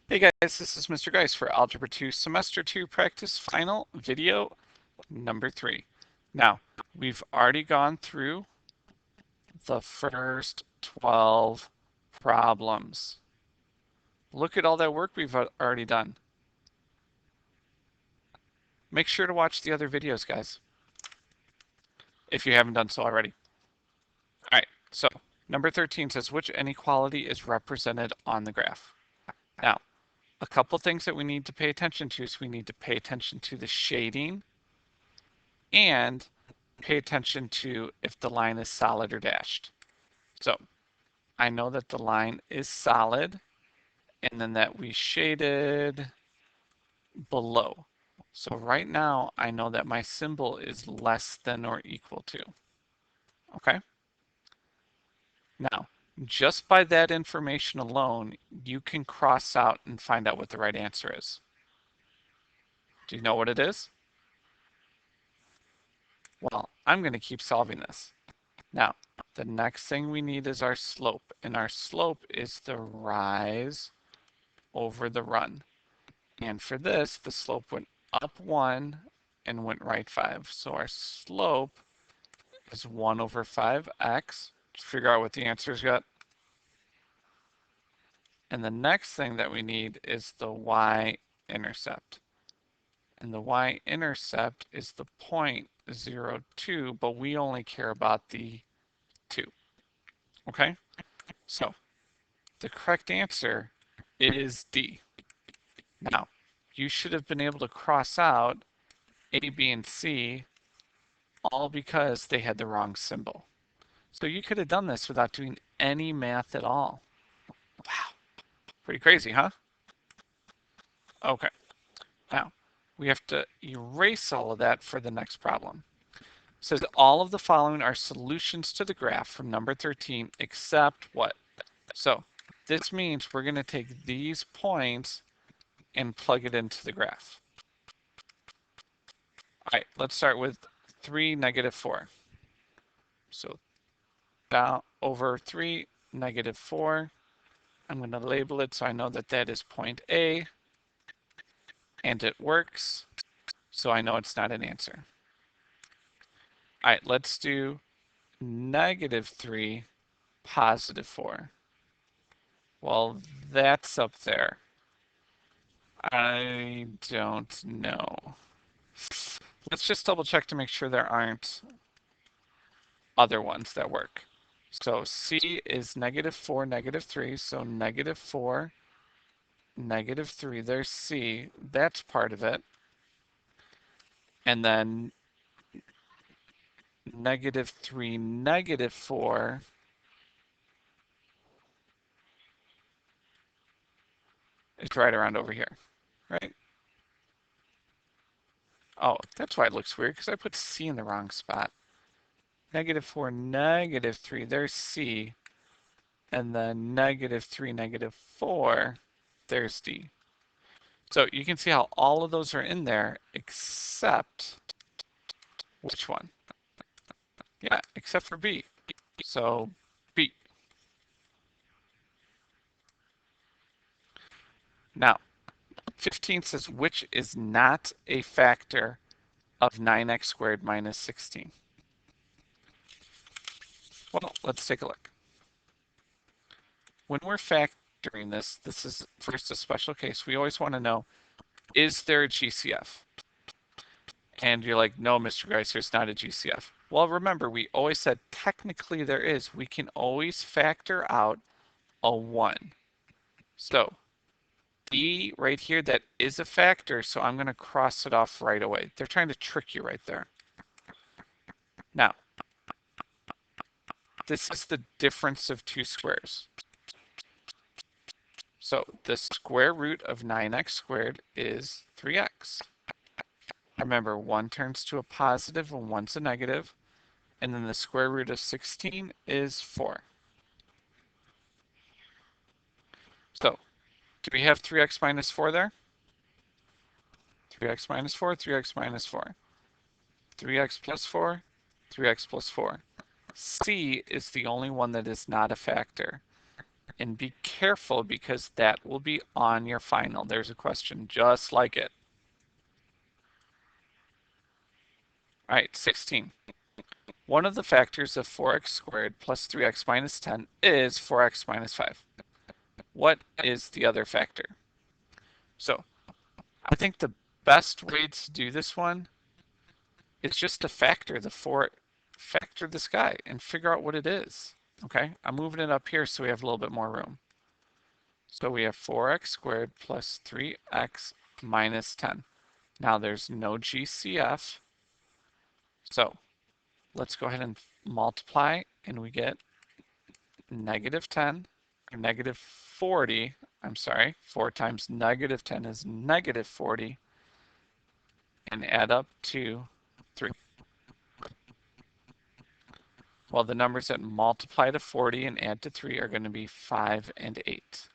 Hey guys, this is Mr. Grice for Algebra 2 Semester 2 Practice Final Video number 3. Now, we've already gone through the first 12 problems. Look at all that work we've already done. Make sure to watch the other videos, guys, if you haven't done so already. All right, so number 13 says, which inequality is represented on the graph? Now, a couple things that we need to pay attention to is we need to pay attention to the shading and pay attention to if the line is solid or dashed. So I know that the line is solid and then that we shaded below. So right now I know that my symbol is less than or equal to. Okay. Now, just by that information alone, you can cross out and find out what the right answer is. Do you know what it is? Well, I'm going to keep solving this. Now, the next thing we need is our slope, and our slope is the rise over the run. And for this, the slope went up 1 and went right 5. So our slope is 1 over 5x. Just figure out what the answer's got. And the next thing that we need is the y-intercept. And the y-intercept is the 0.02, but we only care about the 2. Okay? So the correct answer is D. Now, you should have been able to cross out A, B, and C all because they had the wrong symbol. So you could have done this without doing any math at all. Wow, pretty crazy, huh? Okay, now we have to erase all of that for the next problem. It says all of the following are solutions to the graph from number 13 except what? So this means we're going to take these points and plug it into the graph. All right, let's start with 3, -4. So down over 3, -4. I'm going to label it so I know that that is point A, and it works, so I know it's not an answer. All right, let's do -3, +4. Well, that's up there. I don't know. Let's just double check to make sure there aren't other ones that work. So C is -4, -3, so -4, -3, there's C, that's part of it. And then -3, -4 is right around over here, right? Oh, that's why it looks weird, because I put C in the wrong spot. -4, -3, there's C. And then -3, -4, there's D. So you can see how all of those are in there except which one? Yeah, except for B. So B. Now, 15 says which is not a factor of 9x squared minus 16. Well, let's take a look. When we're factoring this, this is first a special case. We always want to know, is there a GCF? And you're like, no, Mr. Grice, there's not a GCF. Well, remember, we always said technically there is. We can always factor out a 1. So D right here, that is a factor, so I'm going to cross it off right away. They're trying to trick you right there. Now, this is the difference of 2 squares. So the square root of 9x squared is 3x. Remember, 1 turns to a positive and 1's a negative. And then the square root of 16 is 4. So, do we have 3x minus 4 there? 3x minus 4, 3x minus 4. 3x plus 4, 3x plus 4. C is the only one that is not a factor. And be careful because that will be on your final. There's a question just like it. All right, 16. One of the factors of 4x squared plus 3x minus 10 is 4x minus 5. What is the other factor? So I think the best way to do this one is just to factor this guy and figure out what it is. Okay, I'm moving it up here so we have a little bit more room. So we have 4x squared plus 3x minus 10. Now there's no GCF. So let's go ahead and multiply and we get negative 10 or negative 40. I'm sorry, 4 times negative 10 is negative 40 and add up to 3. Well, the numbers that multiply to 40 and add to 3 are going to be 5 and 8.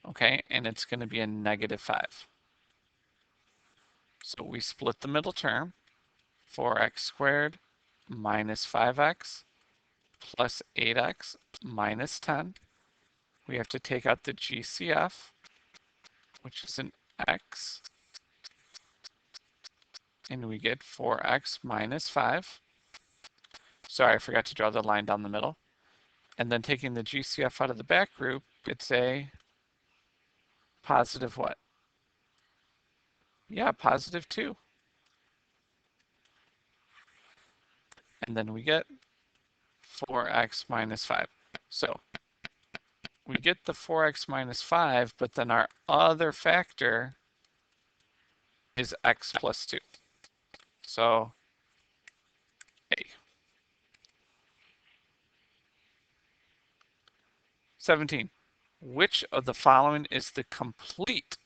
Okay, and it's going to be a negative 5. So we split the middle term, 4x squared minus 5x plus 8x minus 10. We have to take out the GCF, which is an x, and we get 4x minus 5. Sorry, I forgot to draw the line down the middle. And then taking the GCF out of the back group, it's a positive what? Yeah, positive 2. And then we get 4x minus 5. So we get the 4x minus 5, but then our other factor is x plus 2. So A. 17. Which of the following is the complete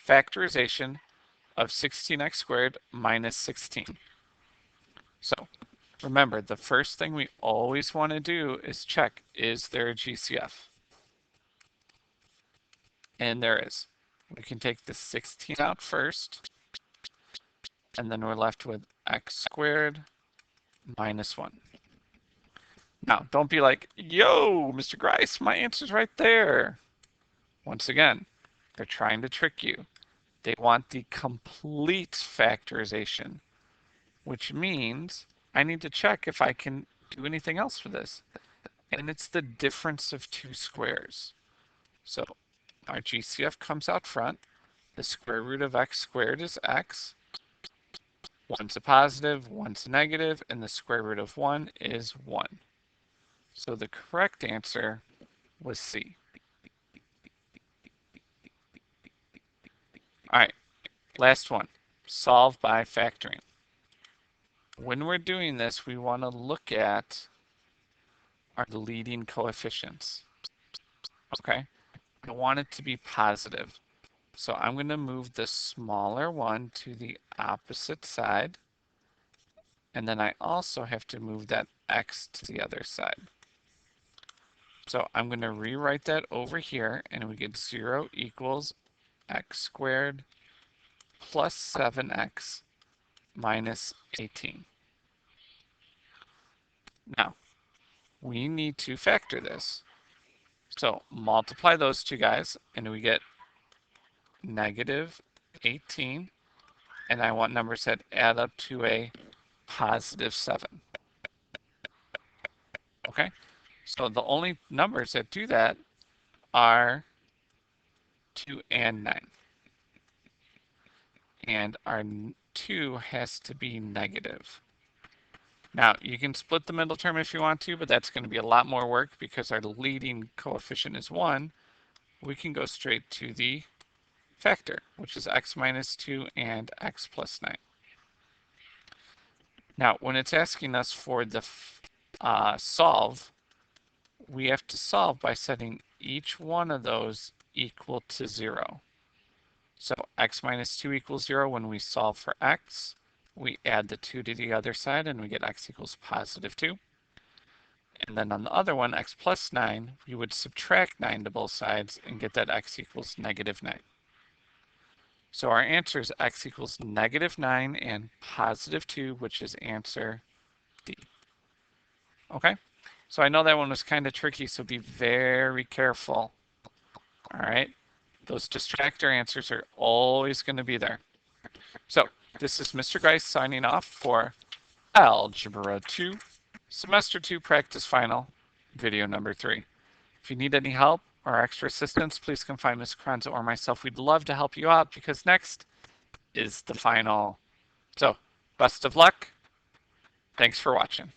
factorization of 16x squared minus 16? So remember, the first thing we always want to do is check, is there a GCF? And there is. We can take the 16 out first, and then we're left with x squared minus 1. Now, don't be like, yo, Mr. Grice, my answer's right there. Once again, they're trying to trick you. They want the complete factorization, which means I need to check if I can do anything else for this. And it's the difference of two squares. So our GCF comes out front. The square root of x squared is x. One's a positive, one's a negative, and the square root of 1 is 1. So the correct answer was C. All right, last one, solve by factoring. When we're doing this, we want to look at our leading coefficients. Okay, I want it to be positive. So I'm going to move the smaller one to the opposite side. And then I also have to move that x to the other side. So I'm going to rewrite that over here, and we get 0 equals x squared plus 7x minus 18. Now, we need to factor this. So multiply those two guys, and we get negative 18. And I want numbers that add up to a positive 7. Okay? So the only numbers that do that are 2 and 9. And our 2 has to be negative. Now, you can split the middle term if you want to, but that's going to be a lot more work because our leading coefficient is 1. We can go straight to the factor, which is x minus 2 and x plus 9. Now, when it's asking us for the solve, we have to solve by setting each one of those equal to 0. So x minus 2 equals 0 when we solve for x. We add the 2 to the other side and we get x equals positive 2. And then on the other one, x plus 9, we would subtract 9 to both sides and get that x equals negative 9. So our answer is x equals negative 9 and positive 2, which is answer D. Okay, So I know that one was kind of tricky, so be very careful. All right? Those distractor answers are always going to be there. So this is Mr. Grice signing off for Algebra 2, Semester 2 Practice Final, video number 3. If you need any help or extra assistance, please come find Ms. Carranza or myself. We'd love to help you out because next is the final. So, best of luck. Thanks for watching.